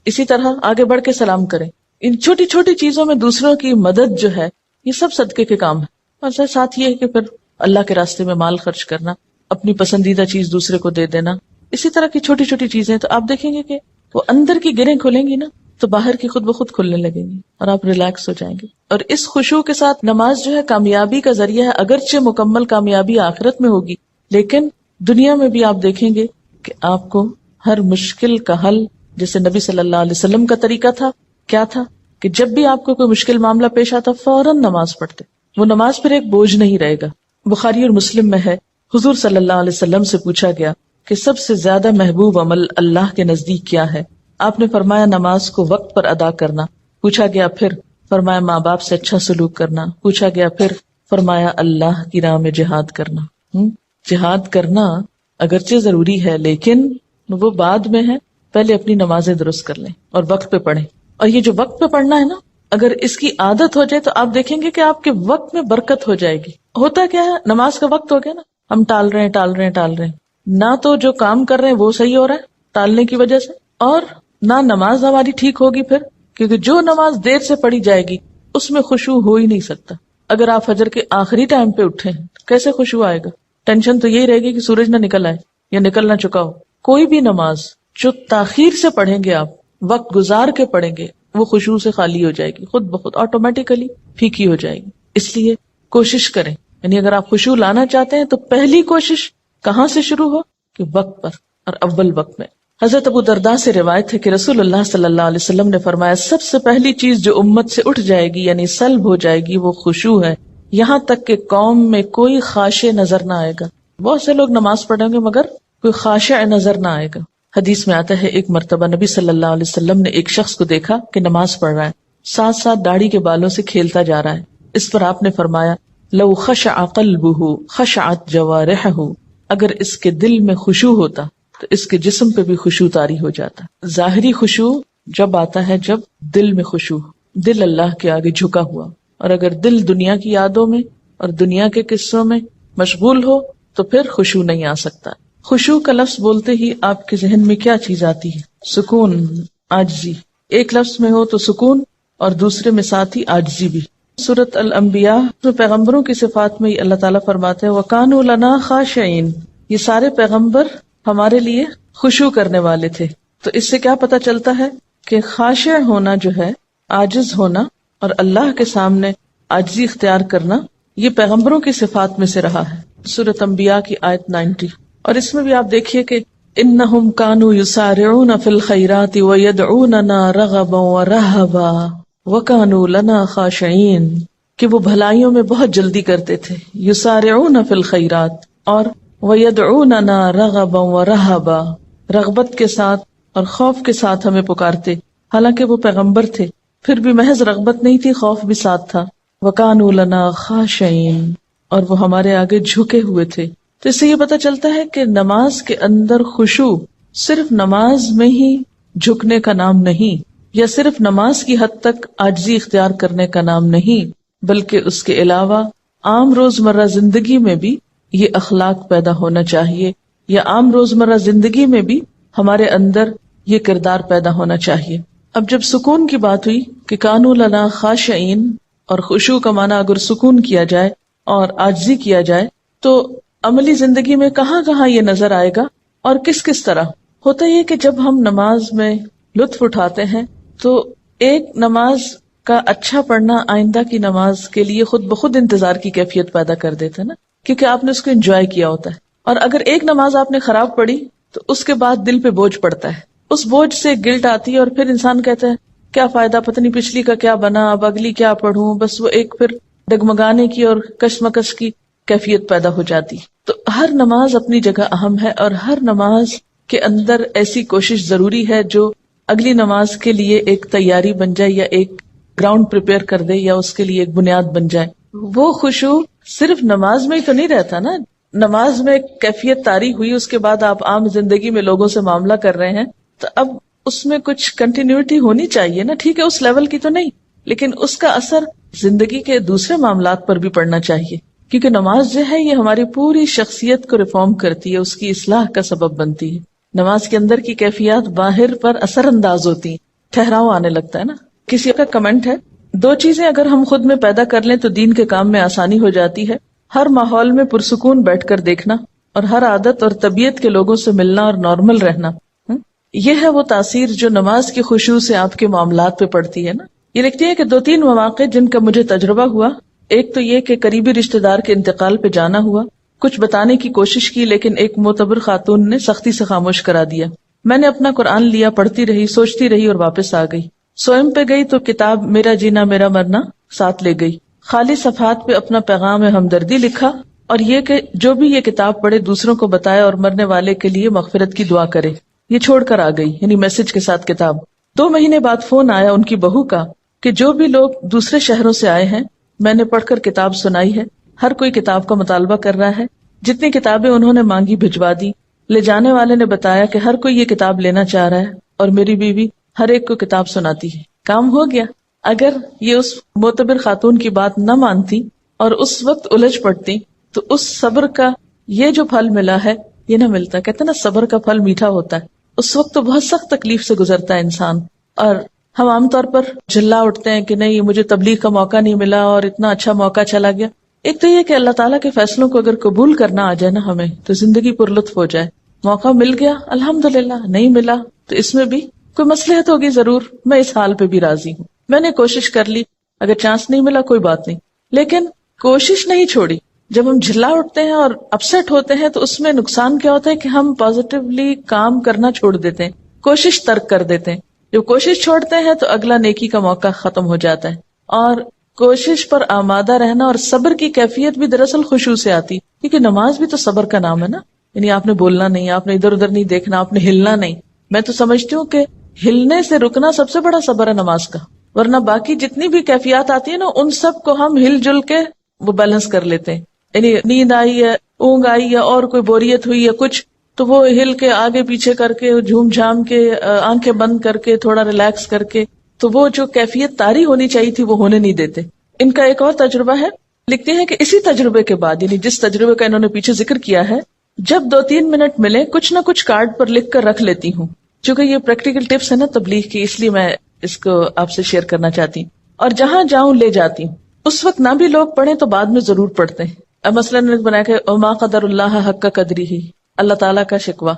اسی طرح آگے بڑھ کے سلام کریں. ان چھوٹی چھوٹی چیزوں میں دوسروں کی مدد جو ہے یہ سب صدقے کے کام ہے. اور ساتھ یہ ہے کہ پھر اللہ کے راستے میں مال خرچ کرنا, اپنی پسندیدہ چیز دوسرے کو دے دینا, اسی طرح کی چھوٹی چھوٹی چیزیں. تو آپ دیکھیں گے کہ وہ اندر کی گرہیں کھلیں گی نا تو باہر کی خود بخود کھلنے لگیں گی اور آپ ریلیکس ہو جائیں گے. اور اس خشوع کے ساتھ نماز جو ہے کامیابی کا ذریعہ ہے. اگرچہ مکمل کامیابی آخرت میں ہوگی, لیکن دنیا میں بھی آپ دیکھیں گے کہ آپ کو ہر مشکل کا حل, جیسے نبی صلی اللہ علیہ وسلم کا طریقہ تھا, کیا تھا کہ جب بھی آپ کو کوئی مشکل معاملہ پیش آتا فوراً نماز پڑھتے. وہ نماز پھر ایک بوجھ نہیں رہے گا. بخاری اور مسلم میں ہے, حضور صلی اللہ علیہ وسلم سے پوچھا گیا کہ سب سے زیادہ محبوب عمل اللہ کے نزدیک کیا ہے؟ آپ نے فرمایا نماز کو وقت پر ادا کرنا. پوچھا گیا پھر؟ فرمایا ماں باپ سے اچھا سلوک کرنا. پوچھا گیا پھر؟ فرمایا اللہ کی راہ میں جہاد کرنا. جہاد کرنا اگرچہ ضروری ہے لیکن وہ بعد میں ہے, پہلے اپنی نمازیں درست کر لیں اور وقت پہ پڑھیں. اور یہ جو وقت پہ پڑھنا ہے نا, اگر اس کی عادت ہو جائے تو آپ دیکھیں گے کہ آپ کے وقت میں برکت ہو جائے گی. ہوتا کیا ہے, نماز کا وقت ہو گیا نا, ہم ٹال رہے ہیں, نہ تو جو کام کر رہے ہیں وہ صحیح ہو رہا ہے ٹالنے کی وجہ سے, اور نہ نماز ہماری ٹھیک ہوگی پھر, کیونکہ جو نماز دیر سے پڑھی جائے گی اس میں خشوع ہو ہی نہیں سکتا. اگر آپ فجر کے آخری ٹائم پہ اٹھے کیسے خشوع آئے گا؟ ٹینشن تو یہی رہے گی کہ سورج نہ نکل آئے یا نکل نہ چکا ہو. کوئی بھی نماز جو تاخیر سے پڑھیں گے, آپ وقت گزار کے پڑھیں گے, وہ خشوع سے خالی ہو جائے گی, خود بخود آٹومیٹیکلی پھیکی ہو جائے گی. اس لیے کوشش کریں, یعنی اگر آپ خشوع لانا چاہتے ہیں تو پہلی کوشش کہاں سے شروع ہو کہ وقت پر, اور اول وقت میں. حضرت ابو درداء سے روایت ہے کہ رسول اللہ صلی اللہ علیہ وسلم نے فرمایا سب سے پہلی چیز جو امت سے اٹھ جائے گی یعنی سلب ہو جائے گی وہ خشوع ہے, یہاں تک کہ قوم میں کوئی خاشع نظر نہ آئے گا. بہت سے لوگ نماز پڑھیں گے مگر کوئی خاشع نظر نہ آئے گا. حدیث میں آتا ہے ایک مرتبہ نبی صلی اللہ علیہ وسلم نے ایک شخص کو دیکھا کہ نماز پڑھ رہا ہے, ساتھ ساتھ داڑھی کے بالوں سے کھیلتا جا رہا ہے. اس پر آپ نے فرمایا لو خشع قلبہ خشعت جوارحہ, اگر اس کے دل میں خشوع ہوتا تو اس کے جسم پہ بھی خشوع طاری ہو جاتا. ظاہری خشوع جب آتا ہے جب دل میں خشوع, دل اللہ کے آگے جھکا ہوا, اور اگر دل دنیا کی یادوں میں اور دنیا کے قصوں میں مشغول ہو تو پھر خشوع نہیں آ سکتا. خشوع کا لفظ بولتے ہی آپ کے ذہن میں کیا چیز آتی ہے؟ سکون, عاجزی. ایک لفظ میں ہو تو سکون اور دوسرے میں ساتھ ہی عاجزی بھی. سورۃ الانبیاء میں پیغمبروں کی صفات میں اللہ تعالیٰ فرماتے ہیں وَكَانُوا لَنَا خَاشِعِينَ, یہ سارے پیغمبر ہمارے لیے خشوع کرنے والے تھے. تو اس سے کیا پتہ چلتا ہے کہ خاشع ہونا جو ہے, عاجز ہونا اور اللہ کے سامنے عاجزی اختیار کرنا, یہ پیغمبروں کی صفات میں سے رہا ہے. سورۃ انبیاء کی آیت 90. اور اس میں بھی آپ دیکھیے کہ انہم کانوا یسارعون فی الخیرات ویدعوننا رغبا ورہبا وکانوا لنا خاشعین, کہ وہ بھلائیوں میں بہت جلدی کرتے تھے. یسارعون فی الخیرات اور ویدعوننا رغبا ورہبا, رغبت کے ساتھ اور خوف کے ساتھ ہمیں پکارتے. حالانکہ وہ پیغمبر تھے پھر بھی محض رغبت نہیں تھی, خوف بھی ساتھ تھا. وکانوا لنا خاشعین, اور وہ ہمارے آگے جھکے ہوئے تھے. تو اس سے یہ پتہ چلتا ہے کہ نماز کے اندر خشوع صرف نماز میں ہی جھکنے کا نام نہیں, یا صرف نماز کی حد تک عاجزی اختیار کرنے کا نام نہیں, بلکہ اس کے علاوہ عام روزمرہ زندگی میں بھی یہ اخلاق پیدا ہونا چاہیے, یا عام روزمرہ زندگی میں بھی ہمارے اندر یہ کردار پیدا ہونا چاہیے. اب جب سکون کی بات ہوئی کہ کانوا لنا خاشعین, اور خشوع کا معنی اگر سکون کیا جائے اور عاجزی کیا جائے تو عملی زندگی میں کہاں کہاں یہ نظر آئے گا اور کس کس طرح ہوتا یہ کہ جب ہم نماز میں لطف اٹھاتے ہیں تو ایک نماز کا اچھا پڑھنا آئندہ کی نماز کے لیے خود بخود انتظار کی کیفیت پیدا کر دیتا ہے نا, کیونکہ آپ نے اس کو انجوائے کیا ہوتا ہے. اور اگر ایک نماز آپ نے خراب پڑھی تو اس کے بعد دل پہ بوجھ پڑتا ہے, اس بوجھ سے گلٹ آتی ہے, اور پھر انسان کہتا ہے کیا فائدہ, پتہ نہیں پچھلی کا کیا بنا, اب اگلی کیا پڑھوں. بس وہ ایک پھر ڈگمگانے کی اور کشمکش کی کیفیت پیدا ہو جاتی. تو ہر نماز اپنی جگہ اہم ہے, اور ہر نماز کے اندر ایسی کوشش ضروری ہے جو اگلی نماز کے لیے ایک تیاری بن جائے, یا ایک گراؤنڈ پریپیئر کر دے, یا اس کے لیے ایک بنیاد بن جائے. وہ خشوع صرف نماز میں ہی تو نہیں رہتا نا. نماز میں کیفیت طاری ہوئی, اس کے بعد آپ عام زندگی میں لوگوں سے معاملہ کر رہے ہیں, تو اب اس میں کچھ کنٹینیوٹی ہونی چاہیے نا. ٹھیک ہے اس لیول کی تو نہیں, لیکن اس کا اثر زندگی کے دوسرے معاملات پر بھی پڑنا چاہیے, کیونکہ نماز جو ہے یہ ہماری پوری شخصیت کو ریفارم کرتی ہے, اس کی اصلاح کا سبب بنتی ہے. نماز کے اندر کی کیفیات باہر پر اثر انداز ہوتی ہیں، ٹھہراؤ آنے لگتا ہے نا. کسی کا کمنٹ ہے، 2 چیزیں اگر ہم خود میں پیدا کر لیں تو دین کے کام میں آسانی ہو جاتی ہے. ہر ماحول میں پرسکون بیٹھ کر دیکھنا، اور ہر عادت اور طبیعت کے لوگوں سے ملنا اور نارمل رہنا. یہ ہے وہ تاثیر جو نماز کی خشوع سے آپ کے معاملات پہ پڑتی ہے نا. یہ لکھتی ہے کہ 2-3 مواقع جن کا مجھے تجربہ ہوا. ایک تو یہ کہ قریبی رشتہ دار کے انتقال پہ جانا ہوا. کچھ بتانے کی کوشش کی لیکن ایک معتبر خاتون نے سختی سے خاموش کرا دیا. میں نے اپنا قرآن لیا، پڑھتی رہی، سوچتی رہی اور واپس آ گئی. سوئم پہ گئی تو کتاب میرا جینا میرا مرنا ساتھ لے گئی. خالی صفحات پہ اپنا پیغام ہمدردی لکھا، اور یہ کہ جو بھی یہ کتاب پڑھے دوسروں کو بتائے اور مرنے والے کے لیے مغفرت کی دعا کرے. یہ چھوڑ کر آ گئی، یعنی میسج کے ساتھ کتاب. 2 مہینے بعد فون آیا ان کی بہو کا کہ جو بھی لوگ دوسرے شہروں سے آئے ہیں میں نے پڑھ کر کتاب سنائی ہے. ہر کوئی کتاب کا مطالبہ کر رہا ہے. جتنی کتابیں انہوں نے مانگی بھجوا دی. لے جانے والے نے بتایا کہ ہر کوئی یہ کتاب لینا چاہ رہا ہے اور میری بیوی ہر ایک کو کتاب سناتی ہے. کام ہو گیا. اگر یہ اس معتبر خاتون کی بات نہ مانتی اور اس وقت الجھ پڑتی تو اس صبر کا یہ جو پھل ملا ہے یہ نہ ملتا. کہتے ہیں نا صبر کا پھل میٹھا ہوتا ہے. اس وقت تو بہت سخت تکلیف سے گزرتا ہے انسان، اور ہم عام طور پر جھلا اٹھتے ہیں کہ نہیں مجھے تبلیغ کا موقع نہیں ملا اور اتنا اچھا موقع چلا گیا. ایک تو یہ کہ اللہ تعالیٰ کے فیصلوں کو اگر قبول کرنا آ جائے نا ہمیں تو زندگی پر لطف ہو جائے. موقع مل گیا الحمدللہ، نہیں ملا تو اس میں بھی کوئی مصلحت ہوگی ضرور. میں اس حال پہ بھی راضی ہوں. میں نے کوشش کر لی، اگر چانس نہیں ملا کوئی بات نہیں، لیکن کوشش نہیں چھوڑی. جب ہم جھلا اٹھتے ہیں اور اپسیٹ ہوتے ہیں تو اس میں نقصان کیا ہوتا ہے کہ ہم پازیٹیولی کام کرنا چھوڑ دیتے ہیں، کوشش ترک کر دیتے ہیں. جب کوشش چھوڑتے ہیں تو اگلا نیکی کا موقع ختم ہو جاتا ہے. اور کوشش پر آمادہ رہنا اور صبر کی کیفیت بھی دراصل خشوع سے آتی، کیونکہ نماز بھی تو صبر کا نام ہے نا. یعنی آپ نے بولنا نہیں، آپ نے ادھر ادھر نہیں دیکھنا، آپ نے ہلنا نہیں. میں تو سمجھتی ہوں کہ ہلنے سے رکنا سب سے بڑا صبر ہے نماز کا. ورنہ باقی جتنی بھی کیفیات آتی ہیں نا ان سب کو ہم ہل جل کے وہ بیلنس کر لیتے ہیں. یعنی نیند آئی ہے، اونگ آئی ہے اور کوئی بوریت ہوئی ہے کچھ، تو وہ ہل کے آگے پیچھے کر کے جھوم جھام کے آنکھیں بند کر کے تھوڑا ریلیکس کر کے تو وہ جو کیفیت طاری ہونی چاہیے تھی وہ ہونے نہیں دیتے. ان کا ایک اور تجربہ ہے. لکھتے ہیں کہ اسی تجربے کے بعد، یعنی جس تجربے کا انہوں نے پیچھے ذکر کیا ہے، جب 2-3 منٹ ملے کچھ نہ کچھ کارڈ پر لکھ کر رکھ لیتی ہوں. چونکہ یہ پریکٹیکل ٹپس ہے نا تبلیغ کی، اس لیے میں اس کو آپ سے شیئر کرنا چاہتی ہوں. اور جہاں جاؤں لے جاتی ہوں. اس وقت نہ بھی لوگ پڑھیں تو بعد میں ضرور پڑھتے ہیں. اب مثلاً نے بنایا کہ وما قدر اللہ حق قدری ہی، اللہ تعالیٰ کا شکوہ،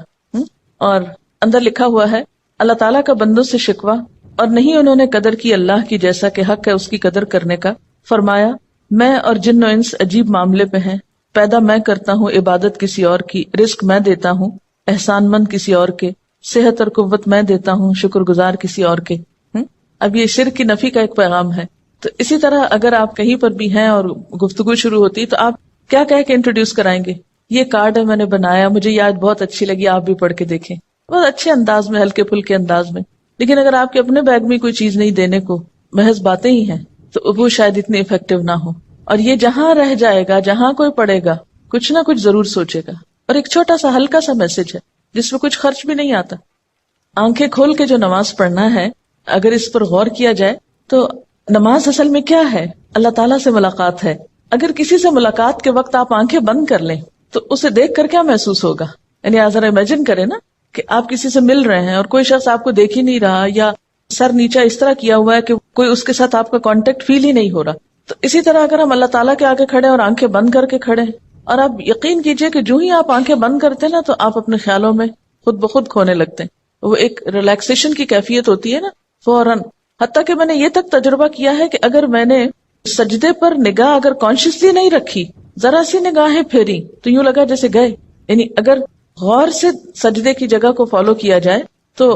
اور اندر لکھا ہوا ہے اللہ تعالیٰ کا بندوں سے شکوہ، اور نہیں انہوں نے قدر کی اللہ کی جیسا کہ حق ہے اس کی قدر کرنے کا. فرمایا میں اور جن و انس عجیب معاملے پہ ہیں. پیدا میں کرتا ہوں، عبادت کسی اور کی، رزق میں دیتا ہوں، احسان مند کسی اور کے، صحت اور قوت میں دیتا ہوں، شکر گزار کسی اور کے. اب یہ شرک کی نفی کا ایک پیغام ہے. تو اسی طرح اگر آپ کہیں پر بھی ہیں اور گفتگو شروع ہوتی تو آپ کیا کہہ کے انٹروڈیوس کرائیں گے؟ یہ کارڈ ہے میں نے بنایا، مجھے یہ آج بہت اچھی لگی، آپ بھی پڑھ کے دیکھیں. بہت اچھے انداز میں، ہلکے پھلکے انداز میں. لیکن اگر آپ کے اپنے بیگ میں کوئی چیز نہیں دینے کو، محض باتیں ہی ہیں، تو وہ شاید اتنی افیکٹو نہ ہو. اور یہ جہاں رہ جائے گا، جہاں کوئی پڑھے گا کچھ نہ کچھ ضرور سوچے گا. اور ایک چھوٹا سا ہلکا سا میسج ہے جس میں کچھ خرچ بھی نہیں آتا. آنکھیں کھول کے جو نماز پڑھنا ہے، اگر اس پر غور کیا جائے تو نماز اصل میں کیا ہے؟ اللہ تعالیٰ سے ملاقات ہے. اگر کسی سے ملاقات کے وقت آپ آنکھیں بند کر لیں تو اسے دیکھ کر کیا محسوس ہوگا؟ یعنی ذرا امیجن کریں نا کہ آپ کسی سے مل رہے ہیں اور کوئی شخص آپ کو دیکھ ہی نہیں رہا، یا سر نیچا اس طرح کیا ہوا ہے کہ کوئی اس کے ساتھ آپ کا کانٹیکٹ فیل ہی نہیں ہو رہا. تو اسی طرح اگر ہم اللہ تعالیٰ کے آگے کھڑے اور آنکھیں بند کر کے کھڑے ہیں، اور آپ یقین کیجئے کہ جو ہی آپ آنکھیں بند کرتے ہیں نا تو آپ اپنے خیالوں میں خود بخود کھونے لگتے ہیں. وہ ایک ریلیکسیشن کی کیفیت ہوتی ہے نا فوراً. حتیٰ کہ میں نے یہ تک تجربہ کیا ہے کہ اگر میں نے سجدے پر نگاہ اگر کانشیسلی نہیں رکھی، ذرا سی نگاہیں پھیری تو یوں لگا جیسے گئے. یعنی اگر غور سے سجدے کی جگہ کو فالو کیا جائے تو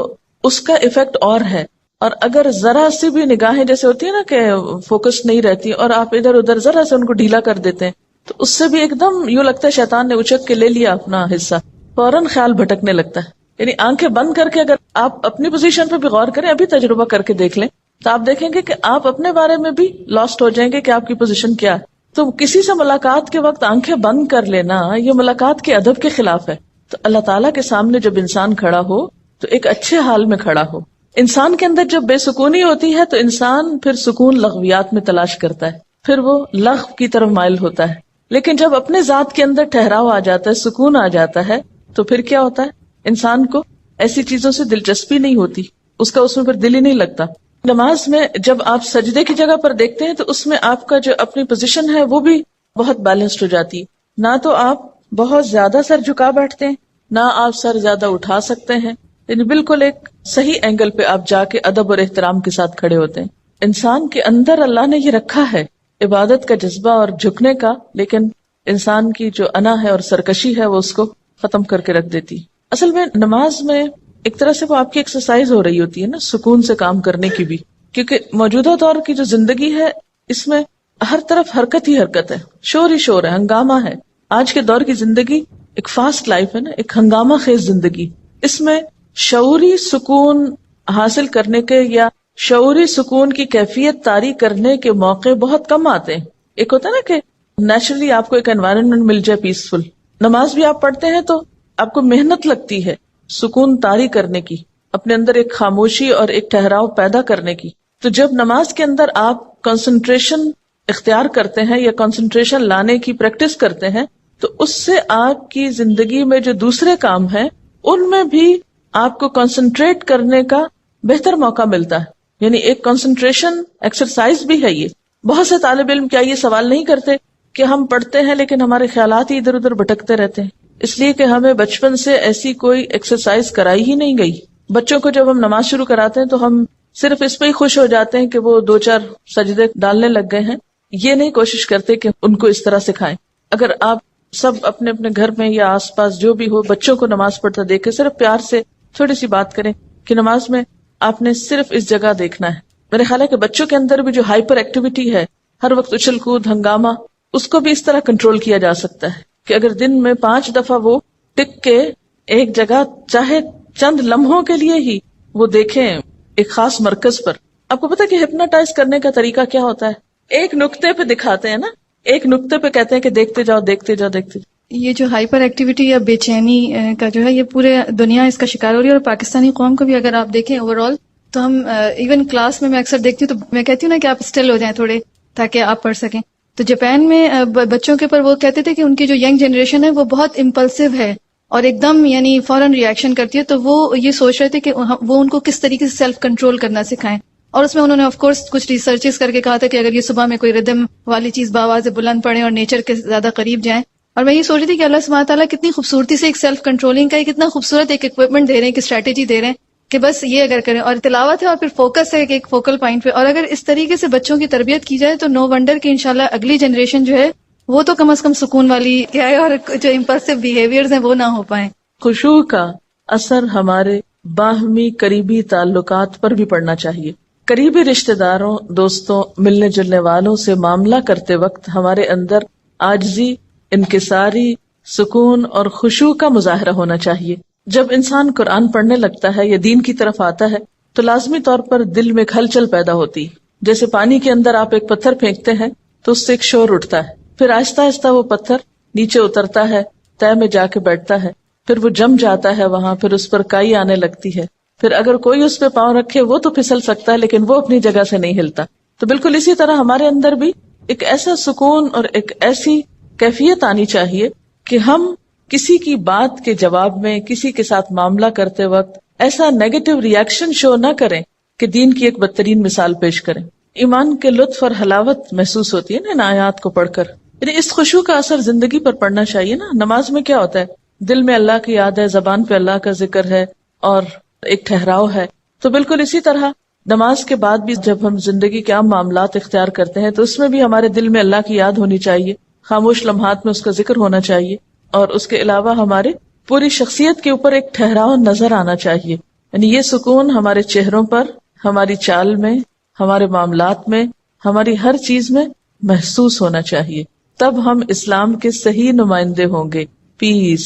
اس کا ایفیکٹ اور ہے. اور اگر ذرا سی بھی نگاہیں جیسے ہوتی ہے نا کہ فوکس نہیں رہتی اور آپ ادھر ادھر ذرا سے ان کو ڈھیلا کر دیتے ہیں تو اس سے بھی ایک دم یوں لگتا ہے شیطان نے اچک کے لے لیا اپنا حصہ، فوراً خیال بھٹکنے لگتا ہے. یعنی آنکھیں بند کر کے اگر آپ اپنی پوزیشن پہ بھی غور کریں، ابھی تجربہ کر کے دیکھ لیں تو آپ دیکھیں گے کہ آپ اپنے بارے میں بھی لاسٹ ہو جائیں گے کہ آپ کی پوزیشن کیا ہے. تو کسی سے ملاقات کے وقت آنکھیں بند کر لینا یہ ملاقات کے ادب کے خلاف ہے. تو اللہ تعالیٰ کے سامنے جب انسان کھڑا ہو تو ایک اچھے حال میں کھڑا ہو. انسان کے اندر جب بے سکونی ہوتی ہے تو انسان پھر سکون لغویات میں تلاش کرتا ہے، پھر وہ لغو کی طرف مائل ہوتا ہے. لیکن جب اپنے ذات کے اندر ٹھہراؤ آ جاتا ہے، سکون آ جاتا ہے، تو پھر کیا ہوتا ہے؟ انسان کو ایسی چیزوں سے دلچسپی نہیں ہوتی، اس کا اس میں پھر دل ہی نہیں لگتا. نماز میں جب آپ سجدے کی جگہ پر دیکھتے ہیں تو اس میں آپ کا جو اپنی پوزیشن ہے وہ بھی بہت بیلنسڈ ہو جاتی ہے. نہ تو آپ بہت زیادہ سر جھکا بیٹھتے ہیں، نہ آپ سر زیادہ اٹھا سکتے ہیں، یعنی بالکل ایک صحیح اینگل پہ آپ جا کے ادب اور احترام کے ساتھ کھڑے ہوتے ہیں. انسان کے اندر اللہ نے یہ رکھا ہے عبادت کا جذبہ اور جھکنے کا، لیکن انسان کی جو انا ہے اور سرکشی ہے وہ اس کو ختم کر کے رکھ دیتی. اصل میں نماز میں ایک طرح سے وہ آپ کی ایکسرسائز ہو رہی ہوتی ہے نا، سکون سے کام کرنے کی بھی، کیونکہ موجودہ دور کی جو زندگی ہے اس میں ہر طرف حرکت ہی حرکت ہے، شور ہی شور ہے، ہنگامہ ہے. آج کے دور کی زندگی ایک فاسٹ لائف ہے نا، ایک ہنگامہ خیز زندگی. اس میں شعوری سکون حاصل کرنے کے یا شعوری سکون کی کیفیت طاری کرنے کے موقع بہت کم آتے ہیں. ایک ہوتا ہے نا کہ نیچرلی آپ کو ایک انوائرنمنٹ مل جائے پیسفل. نماز بھی آپ پڑھتے ہیں تو آپ کو محنت لگتی ہے سکون طاری کرنے کی، اپنے اندر ایک خاموشی اور ایک ٹھہراؤ پیدا کرنے کی. تو جب نماز کے اندر آپ کنسنٹریشن اختیار کرتے ہیں یا کنسنٹریشن لانے کی پریکٹس کرتے ہیں تو اس سے آپ کی زندگی میں جو دوسرے کام ہیں ان میں بھی آپ کو کنسنٹریٹ کرنے کا بہتر موقع ملتا ہے. یعنی ایک کنسنٹریشن ایکسرسائز بھی ہے یہ. بہت سے طالب علم کیا یہ سوال نہیں کرتے کہ ہم پڑھتے ہیں لیکن ہمارے خیالات ہی ادھر ادھر بھٹکتے رہتے ہیں؟ اس لیے کہ ہمیں بچپن سے ایسی کوئی ایکسرسائز کرائی ہی نہیں گئی. بچوں کو جب ہم نماز شروع کراتے ہیں تو ہم صرف اس پہ ہی خوش ہو جاتے ہیں کہ وہ 2-4 سجدے ڈالنے لگ گئے ہیں، یہ نہیں کوشش کرتے کہ ان کو اس طرح سکھائیں. اگر آپ سب اپنے اپنے گھر میں یا آس پاس جو بھی ہو بچوں کو نماز پڑھتا دیکھیں، صرف پیار سے تھوڑی سی بات کریں کہ نماز میں آپ نے صرف اس جگہ دیکھنا ہے. میرے خیال ہے کہ بچوں کے اندر بھی جو ہائپر ایکٹیویٹی ہے، ہر وقت اچھل کود ہنگامہ، اس کو بھی اس طرح کنٹرول کیا جا سکتا ہے کہ اگر دن میں 5 دفعہ وہ ٹک کے ایک جگہ چاہے چند لمحوں کے لیے ہی وہ دیکھیں ایک خاص مرکز پر. آپ کو پتا کہ ہپنوٹائز کرنے کا طریقہ کیا ہوتا ہے؟ ایک نقطے پہ دکھاتے ہیں نا، ایک نقطے پہ کہتے ہیں کہ دیکھتے جاؤ دیکھتے جاؤ دیکھتے جاؤ. یہ جو ہائپر ایکٹیویٹی یا بے چینی کا جو ہے یہ پورے دنیا اس کا شکار ہو رہی ہے، اور پاکستانی قوم کو بھی اگر آپ دیکھیں اوور آل تو ہم ایون کلاس میں اکثر دیکھتی ہوں تو میں کہتی ہوں نا کہ آپ اسٹل ہو جائیں تھوڑے تاکہ آپ پڑھ سکیں. تو جاپان میں بچوں کے اوپر وہ کہتے تھے کہ ان کی جو ینگ جنریشن ہے وہ بہت امپلسو ہے اور ایک دم یعنی فوراً ریئیکشن کرتی ہے، تو وہ یہ سوچ رہے تھے کہ وہ ان کو کس طریقے سے سیلف کنٹرول کرنا سکھائیں. اور اس میں انہوں نے آف کورس کچھ ریسرچز کر کے کہا تھا کہ اگر یہ صبح میں کوئی ردم والی چیز باواز بلند پڑھیں اور نیچر کے زیادہ قریب جائیں. اور میں یہ سوچ رہی تھی کہ اللہ سبحانہ تعالیٰ کتنی خوبصورتی سے ایک سیلف کنٹرولنگ کا کتنا خوبصورت ایک اکوپمنٹ دے رہے ہیں، ایک اسٹریٹجی دے رہے ہیں کہ بس یہ اگر کریں، اور تلاوت ہے اور پھر فوکس ہے ایک فوکل پوائنٹ پہ. اور اگر اس طریقے سے بچوں کی تربیت کی جائے تو نو ونڈر کہ انشاءاللہ اگلی جنریشن جو ہے وہ تو کم از کم سکون والی کیا ہے، اور جو امپلسو بیہیویئرز ہیں وہ نہ ہو پائیں. خشوع کا اثر ہمارے باہمی قریبی تعلقات پر بھی پڑنا چاہیے. قریبی رشتہ داروں، دوستوں، ملنے جلنے والوں سے معاملہ کرتے وقت ہمارے اندر عاجزی، انکساری، سکون اور خشوع کا مظاہرہ ہونا چاہیے. جب انسان قرآن پڑھنے لگتا ہے یا دین کی طرف آتا ہے تو لازمی طور پر دل میں ہلچل پیدا ہوتی. جیسے پانی کے اندر آپ ایک پتھر پھینکتے ہیں تو اس سے ایک شور اٹھتا ہے، پھر آہستہ آہستہ وہ پتھر نیچے اترتا ہے، تہہ میں جا کے بیٹھتا ہے، پھر وہ جم جاتا ہے وہاں، پھر اس پر کائی آنے لگتی ہے، پھر اگر کوئی اس پہ پاؤں رکھے وہ تو پھسل سکتا ہے لیکن وہ اپنی جگہ سے نہیں ہلتا. تو بالکل اسی طرح ہمارے اندر بھی ایک ایسا سکون اور ایک ایسی کیفیت آنی چاہیے کہ ہم کسی کی بات کے جواب میں کسی کے ساتھ معاملہ کرتے وقت ایسا نیگیٹو ریئیکشن شو نہ کریں کہ دین کی ایک بدترین مثال پیش کریں. ایمان کے لطف اور حلاوت محسوس ہوتی ہے نا ان آیات کو پڑھ کر. یعنی اس خشوع کا اثر زندگی پر پڑنا چاہیے نا. نماز میں کیا ہوتا ہے؟ دل میں اللہ کی یاد ہے، زبان پہ اللہ کا ذکر ہے اور ایک ٹھہراؤ ہے. تو بالکل اسی طرح نماز کے بعد بھی جب ہم زندگی کے عام معاملات اختیار کرتے ہیں تو اس میں بھی ہمارے دل میں اللہ کی یاد ہونی چاہیے، خاموش لمحات میں اس کا ذکر ہونا چاہیے، اور اس کے علاوہ ہمارے پوری شخصیت کے اوپر ایک ٹھہراؤ نظر آنا چاہیے. یعنی یہ سکون ہمارے چہروں پر، ہماری چال میں، ہمارے معاملات میں، ہماری ہر چیز میں محسوس ہونا چاہیے. تب ہم اسلام کے صحیح نمائندے ہوں گے. پیس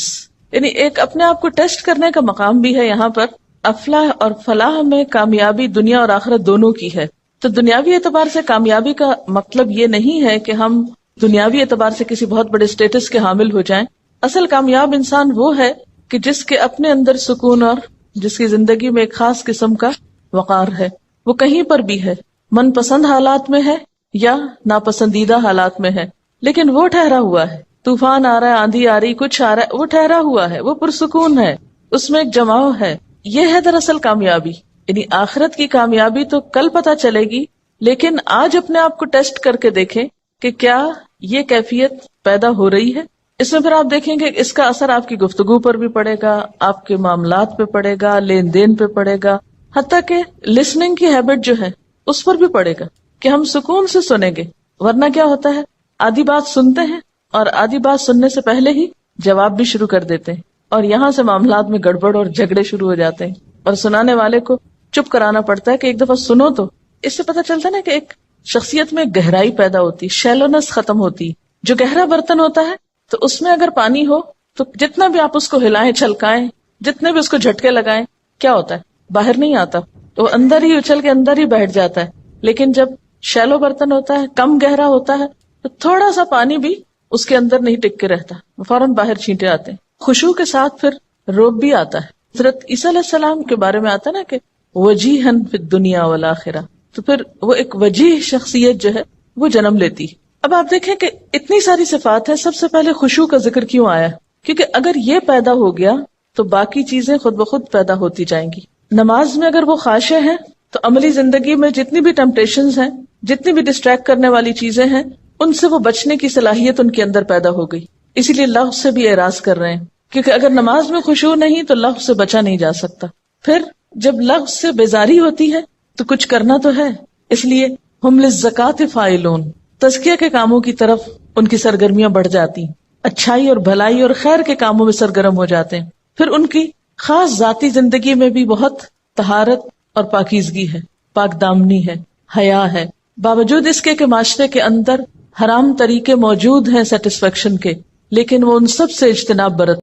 یعنی ایک اپنے آپ کو ٹیسٹ کرنے کا مقام بھی ہے یہاں پر. افلاح اور فلاح میں کامیابی دنیا اور آخرت دونوں کی ہے. تو دنیاوی اعتبار سے کامیابی کا مطلب یہ نہیں ہے کہ ہم دنیاوی اعتبار سے کسی بہت بڑے سٹیٹس کے حامل ہو جائیں. اصل کامیاب انسان وہ ہے کہ جس کے اپنے اندر سکون اور جس کی زندگی میں ایک خاص قسم کا وقار ہے. وہ کہیں پر بھی ہے، من پسند حالات میں ہے یا ناپسندیدہ حالات میں ہے، لیکن وہ ٹھہرا ہوا ہے. طوفان آ رہا ہے، آندھی آ رہی، کچھ آ رہا ہے، وہ ٹھہرا ہوا ہے، وہ پرسکون ہے. اس میں ایک جماؤ ہے. یہ ہے دراصل کامیابی. یعنی آخرت کی کامیابی تو کل پتہ چلے گی، لیکن آج اپنے آپ کو ٹیسٹ کر کے دیکھیں کہ کیا یہ کیفیت پیدا ہو رہی ہے. اس میں پھر آپ دیکھیں گے اس کا اثر آپ کی گفتگو پر بھی پڑے گا، آپ کے معاملات پہ پڑے گا، لین دین پہ پڑے گا، حتیٰ کہ لسننگ کی ہیبٹ جو ہے اس پر بھی پڑے گا کہ ہم سکون سے سنیں گے. ورنہ کیا ہوتا ہے، آدھی بات سنتے ہیں اور آدھی بات سننے سے پہلے ہی جواب بھی شروع کر دیتے ہیں، اور یہاں سے معاملات میں گڑبڑ اور جھگڑے شروع ہو جاتے ہیں، اور سنانے والے کو چپ کرانا پڑتا ہے کہ ایک دفعہ سنو. تو اس سے پتہ چلتا ہے نا کہ ایک شخصیت میں گہرائی پیدا ہوتی، شیلونس ختم ہوتی. جو گہرا برتن ہوتا ہے تو اس میں اگر پانی ہو تو جتنا بھی آپ اس کو ہلائیں چھلکائیں، جتنے بھی اس کو جھٹکے لگائیں، کیا ہوتا ہے، باہر نہیں آتا، تو اندر ہی اچھل کے اندر ہی بیٹھ جاتا ہے. لیکن جب شیلو برتن ہوتا ہے، کم گہرا ہوتا ہے، تو تھوڑا سا پانی بھی اس کے اندر نہیں ٹک کے رہتا، فوراً باہر چھینٹے آتے ہیں. خشوع کے ساتھ پھر روب بھی آتا ہے. حضرت عیسیٰ علیہ السلام کے بارے میں آتا ہے نا کہ وجیہن فی الدنیا والآخرہ، تو پھر وہ ایک وجیح شخصیت جو ہے وہ جنم لیتی. اب آپ دیکھیں کہ اتنی ساری صفات ہیں، سب سے پہلے خشوع کا ذکر کیوں آیا؟ کیونکہ اگر یہ پیدا ہو گیا تو باقی چیزیں خود بخود پیدا ہوتی جائیں گی. نماز میں اگر وہ خاشع ہیں تو عملی زندگی میں جتنی بھی ٹیمپٹیشنز ہیں، جتنی بھی ڈسٹریکٹ کرنے والی چیزیں ہیں، ان سے وہ بچنے کی صلاحیت ان کے اندر پیدا ہو گئی. اسی لیے لغو سے بھی اعراض کر رہے ہیں، کیونکہ اگر نماز میں خشوع نہیں تو لغو سے بچا نہیں جا سکتا. پھر جب لغو سے بیزاری ہوتی ہے تو کچھ کرنا تو ہے، اس لیے ہم للزکاۃ فاعلون، تزکیہ کے کاموں کی طرف ان کی سرگرمیاں بڑھ جاتی، اچھائی اور بھلائی اور خیر کے کاموں میں سرگرم ہو جاتے ہیں. پھر ان کی خاص ذاتی زندگی میں بھی بہت طہارت اور پاکیزگی ہے، پاک دامنی ہے، حیا ہے، باوجود اس کے کہ معاشرے کے اندر حرام طریقے موجود ہیں سیٹسفیکشن کے، لیکن وہ ان سب سے اجتناب برت